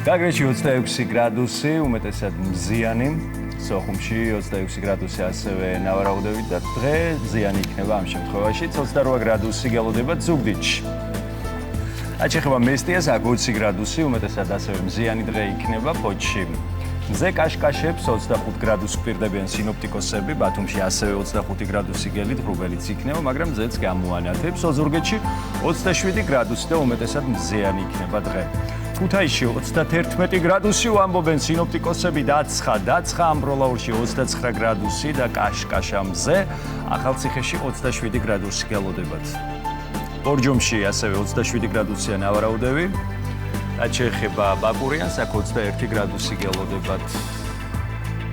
გაგრეჩი 26 გრადუსი, უმეტესად მზიანი. სოხუმში 26 გრადუსი ასევე ნავარაუდებით და დღე მზიანი იქნება ამ შემთხვევაში. 28 გრადუსი გელოდება ზუგდიდში. რაც ეხება მესტიას, აქ 20 გრადუსი, უმეტესად ასევე მზიანი დღე იქნება ფოთში. მზე კაშკაშებს 25 გრადუსს გვპირდებიან სინოპტიკოსები, ბათუმში ასევე 25 გრადუსი გელით ღრუბელიც იქნება, მაგრამ მზეც გამოანათებს. ოზურგეთში 27 გრადუსი და უმეტესად მზიანი იქნება დღე. ქუთაისში 31 გრადუსი ვამბობენ სინოპტიკოსები, დაცხა, ამბროლაურში 29 გრადუსი და კაშკაშა მზე, ახალციხეში 27 გრადუსი გელოდებათ. ბორჯომში ასევე 27 გრადუსია ნავარაუდები. რაც შეეხება ბაკურიანს, აქ 21 გრადუსი გელოდებათ.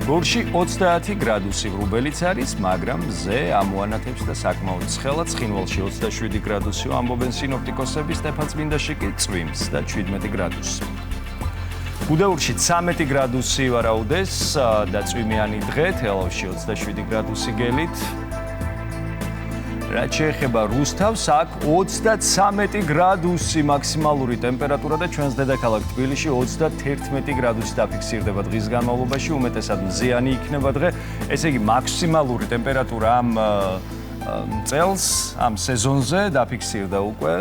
გორში 30 გრადუსი ღრუბელიც არის, მაგრამ მზე ამოანათებს და საკმაოდ ცხელა. ცხინვალში 27 გრადუსი ამბობენ სინოპტიკოსები, სტეფანწმინდაში კი წვიმს და 17 გრადუსი. გუდაურში 13 გრადუსი ვარაუდეს და წვიმიანი დღე, თელავში 27 გრადუსი გელით. რაც შეეხება რუსთავს, აქ 33 გრადუსი მაქსიმალური ტემპერატურა და ჩვენს დედაქალაქ თბილისში 31 გრადუსი დაფიქსირდება დღის განმავლობაში, უმეტესად მზიანი იქნება დღე. ესე იგი, მაქსიმალური ტემპერატურა ამ წელს, ამ სეზონზე დაფიქსირდა უკვე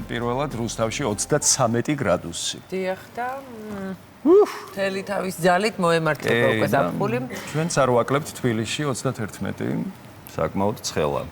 პირველად რუსთავში 33 გრადუსი. დიახ და მთელი თავის ძალით მოემართება უკვე ზაფხული. ჩვენც არ ვაკლებთ თბილისში 31 საკმაოდ ცხელა.